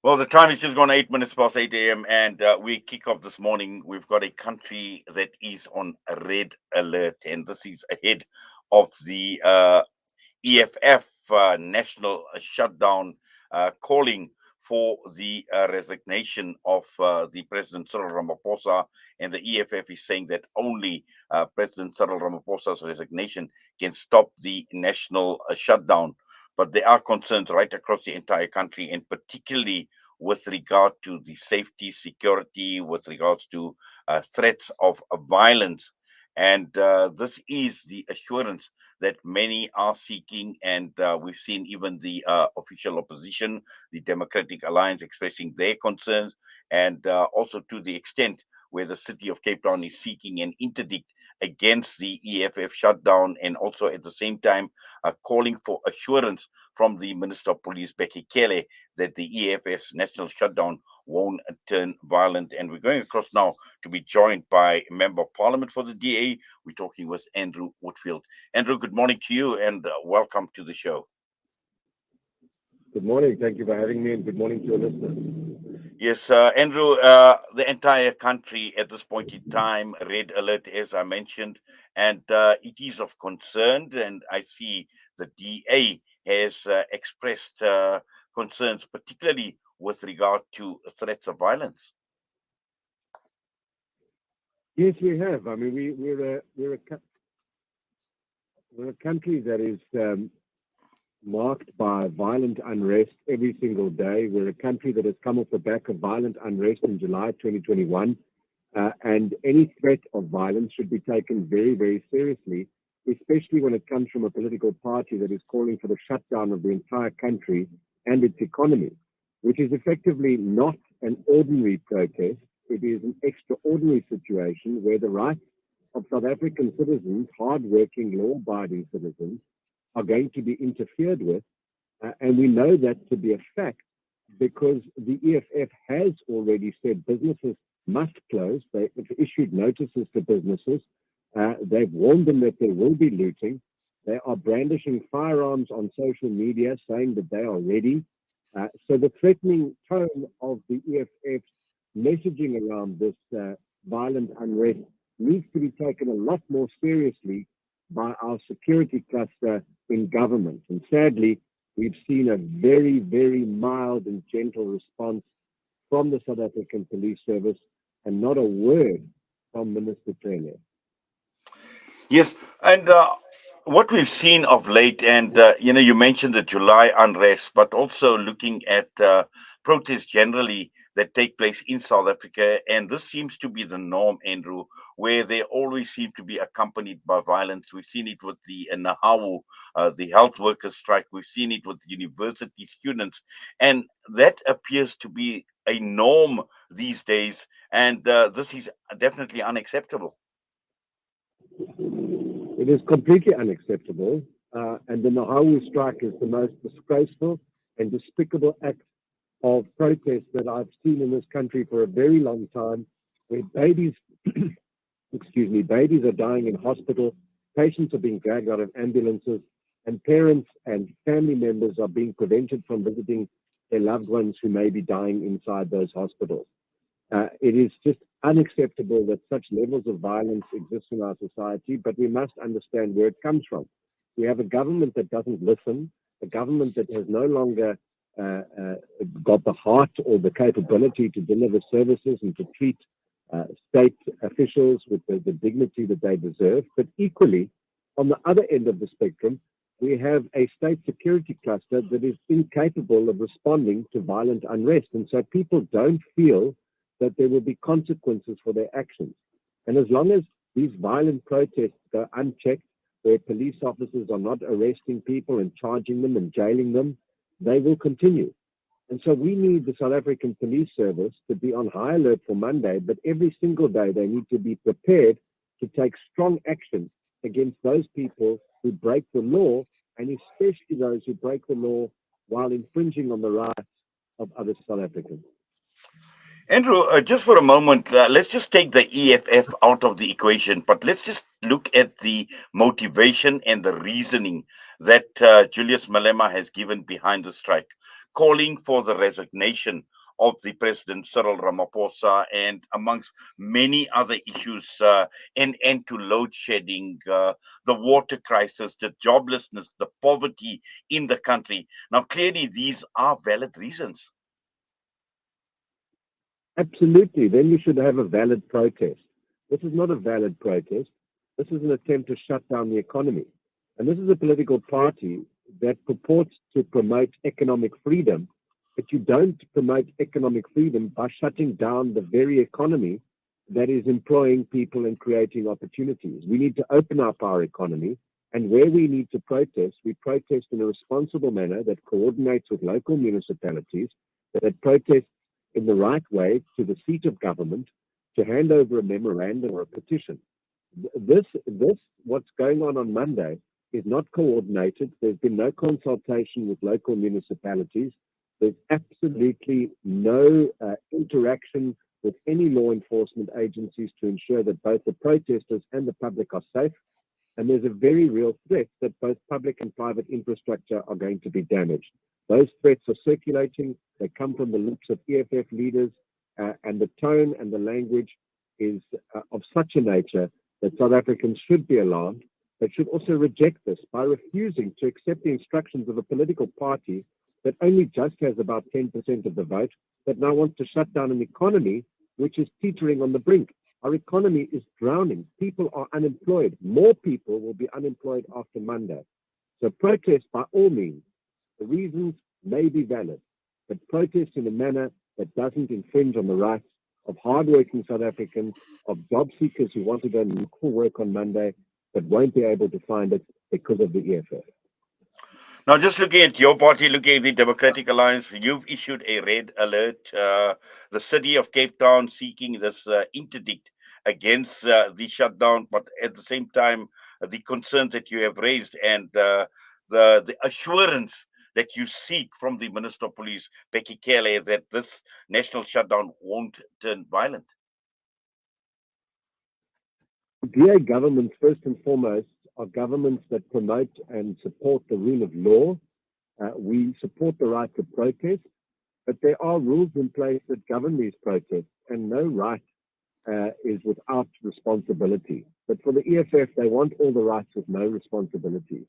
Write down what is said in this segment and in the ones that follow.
Well, the time is just gone 8 minutes past 8 a.m. and we kick off this morning. We've got a country that is on a red alert, and this is ahead of the EFF national shutdown, calling for the resignation of the President Cyril Ramaphosa. And the EFF is saying that only President Cyril Ramaphosa's resignation can stop the national shutdown. But there are concerns right across the entire country, and particularly with regard to the safety, security, with regards to threats of violence. And this is the assurance that many are seeking, and we've seen even the official opposition, the Democratic Alliance, expressing their concerns, and also to the extent where the city of Cape Town is seeking an interdict against the EFF shutdown, and also at the same time calling for assurance from the Minister of Police, Becky Kelly, that the EFF's national shutdown won't turn violent. And we're going across now to be joined by a Member of Parliament for the DA. We're talking with Andrew Whitfield. Andrew, good morning to you, and welcome to the show. Good morning. Thank you for having me, and good morning to your listeners. Yes, Andrew, the entire country at this point in time, red alert, as I mentioned, and it is of concern. And I see the DA has expressed concerns, particularly with regard to threats of violence. Yes, we have. I mean, we're a country that is marked by violent unrest every single day. We're a country that has come off the back of violent unrest in July 2021, and any threat of violence should be taken very, very seriously, especially when it comes from a political party that is calling for the shutdown of the entire country and its economy, which is effectively not an ordinary protest. It is an extraordinary situation where the rights of South African citizens, hard-working, law-abiding citizens, are going to be interfered with. And we know that to be a fact because the EFF has already said businesses must close. They've issued notices to businesses. They've warned them that there will be looting. They are brandishing firearms on social media, saying that they are ready. So the threatening tone of the EFF's messaging around this violent unrest needs to be taken a lot more seriously by our security cluster in government. And sadly, we've seen a very, very mild and gentle response from the South African Police Service and not a word from Minister Taylor. Yes, and what we've seen of late, and you mentioned the July unrest, but also looking at protests generally that take place in South Africa, and this seems to be the norm, Andrew, where they always seem to be accompanied by violence. We've seen it with the Nahawu, the health workers strike. We've seen it with university students, and that appears to be a norm these days, and this is definitely unacceptable. It is completely unacceptable, and the Nahawu strike is the most disgraceful and despicable act of protest that I've seen in this country for a very long time, where babies, babies are dying in hospital, patients are being dragged out of ambulances, and parents and family members are being prevented from visiting their loved ones who may be dying inside those hospitals. It is just unacceptable that such levels of violence exist in our society, but we must understand where it comes from. We have a government that doesn't listen, a government that has no longer got the heart or the capability to deliver services and to treat state officials with the dignity that they deserve. But equally, on the other end of the spectrum, we have a state security cluster that is incapable of responding to violent unrest. And so people don't feel that there will be consequences for their actions. And as long as these violent protests go unchecked, where police officers are not arresting people and charging them and jailing them, they will continue. And so we need the South African Police Service to be on high alert for Monday, but every single day they need to be prepared to take strong action against those people who break the law, and especially those who break the law while infringing on the rights of other South Africans. Andrew, just for a moment, let's just take the EFF out of the equation, but let's just look at the motivation and the reasoning that Julius Malema has given behind the strike, calling for the resignation of the President Cyril Ramaphosa, and amongst many other issues, an end to load shedding, the water crisis, the joblessness, the poverty in the country. Now, clearly, these are valid reasons. Absolutely. Then you should have a valid protest. This is not a valid protest. This is an attempt to shut down the economy. And this is a political party that purports to promote economic freedom, but you don't promote economic freedom by shutting down the very economy that is employing people and creating opportunities. We need to open up our economy, and where we need to protest, we protest in a responsible manner that coordinates with local municipalities, that protests in the right way to the seat of government to hand over a memorandum or a petition. What's going on Monday is not coordinated. There's been no consultation with local municipalities. There's absolutely no interaction with any law enforcement agencies to ensure that both the protesters and the public are safe. And there's a very real threat that both public and private infrastructure are going to be damaged. Those threats are circulating. They come from the lips of EFF leaders, and the tone and the language is of such a nature that South Africans should be alarmed, but should also reject this by refusing to accept the instructions of a political party that only just has about 10% of the vote, that now wants to shut down an economy which is teetering on the brink. Our economy is drowning. People are unemployed. More people will be unemployed after Monday. So protest by all means. The reasons may be valid, but protest in a manner that doesn't infringe on the rights of hardworking South Africans, of job seekers who want to go and look for work on Monday, but won't be able to find it because of the EFF. Now, just looking at your party, looking at the Democratic Alliance, you've issued a red alert. The city of Cape Town seeking this interdict against the shutdown, but at the same time, the concerns that you have raised and the assurance that you seek from the Minister of Police, Becky Kelly, that this national shutdown won't turn violent. DA governments, first and foremost, are governments that promote and support the rule of law. We support the right to protest, but there are rules in place that govern these protests, and no right is without responsibility. But for the EFF, they want all the rights with no responsibilities.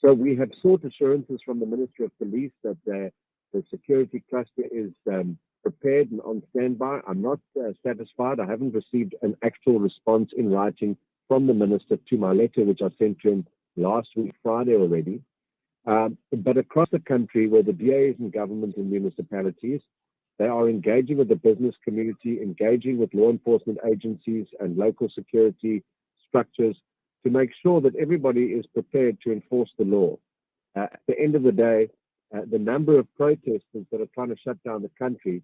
So we have sought assurances from the Ministry of Police that the security cluster is prepared and on standby. I'm not satisfied. I haven't received an actual response in writing from the minister to my letter, which I sent to him last week, Friday already. But across the country, where the DAs and government and municipalities, they are engaging with the business community, engaging with law enforcement agencies and local security structures to make sure that everybody is prepared to enforce the law. At the end of the day, the number of protesters that are trying to shut down the country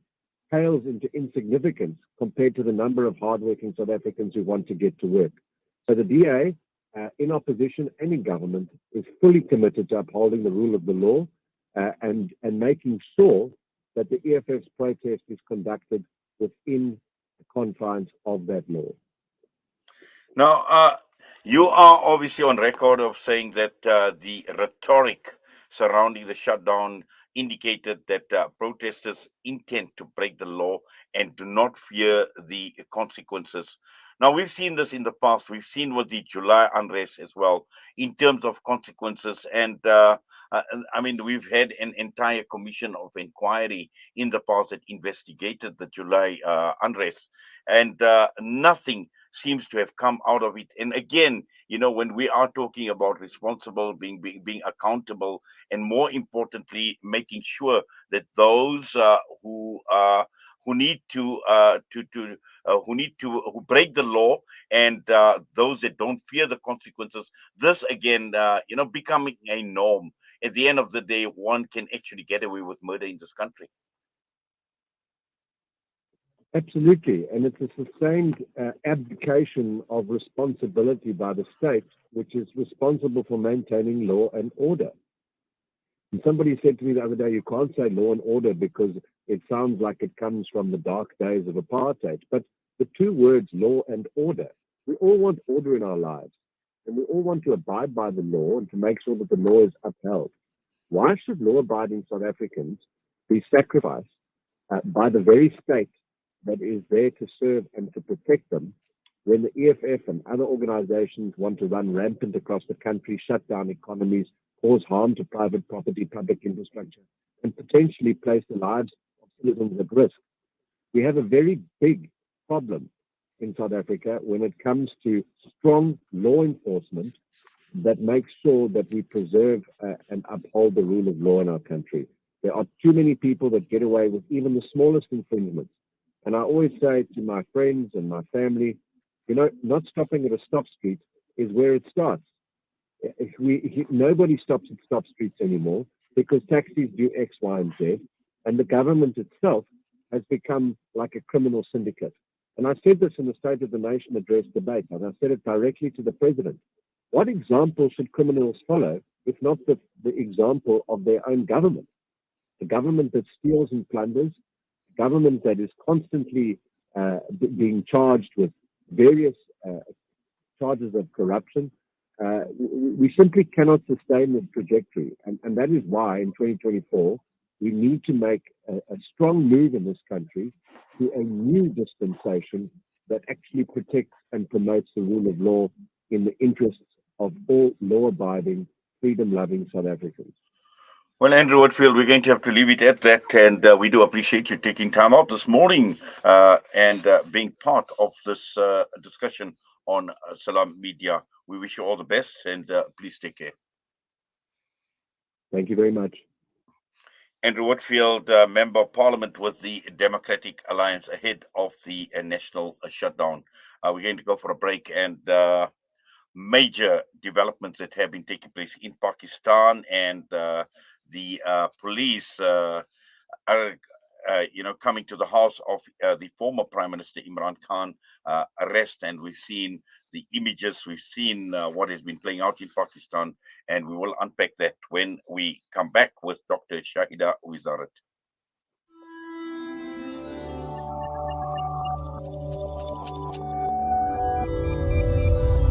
pales into insignificance compared to the number of hardworking South Africans who want to get to work. So the DA, in opposition and in government, is fully committed to upholding the rule of the law and making sure that the EFF's protest is conducted within the confines of that law. Now, you are obviously on record of saying that the rhetoric surrounding the shutdown indicated that protesters intend to break the law and do not fear the consequences. Now, we've seen this in the past. We've seen with the July unrest as well, in terms of consequences. And I mean, we've had an entire commission of inquiry in the past that investigated the July unrest, and nothing seems to have come out of it. And again, when we are talking about responsible, being accountable, and more importantly, making sure that those who need who break the law, and those that don't fear the consequences, this again, becoming a norm. At the end of the day, one can actually get away with murder in this country. Absolutely. And it's a sustained abdication of responsibility by the state, which is responsible for maintaining law and order. And somebody said to me the other day, you can't say law and order because it sounds like it comes from the dark days of apartheid. But the two words, law and order, we all want order in our lives. and we all want to abide by the law and to make sure that the law is upheld. Why should law-abiding South Africans be sacrificed by the very state that is there to serve and to protect them when the EFF and other organizations want to run rampant across the country, shut down economies, cause harm to private property, public infrastructure, and potentially place the lives of citizens at risk? We have a very big problem in South Africa when it comes to strong law enforcement that makes sure that we preserve and uphold the rule of law in our country. There are too many people that get away with even the smallest infringements. And I always say to my friends and my family, not stopping at a stop street is where it starts. Nobody stops at stop streets anymore because taxis do X, Y, and Z. And the government itself has become like a criminal syndicate. And I said this in the State of the Nation address debate, and I said it directly to the president. What example should criminals follow if not the example of their own government? The government that steals and plunders, the government that is constantly being charged with various charges of corruption. We simply cannot sustain this trajectory. And that is why in 2024, we need to make a strong move in this country to a new dispensation that actually protects and promotes the rule of law in the interests of all law-abiding, freedom-loving South Africans. Well, Andrew Whitfield, we're going to have to leave it at that, and we do appreciate you taking time out this morning and being part of this discussion on Salam Media. We wish you all the best, and please take care. Thank you very much. Andrew Whitfield, Member of Parliament with the Democratic Alliance, ahead of the national shutdown. We're going to go for a break, and major developments that have been taking place in Pakistan, and the police are coming to the house of the former Prime Minister Imran Khan arrest, and we've seen the images, we've seen what has been playing out in Pakistan, and we will unpack that when we come back with Dr. Shahida Wizarat.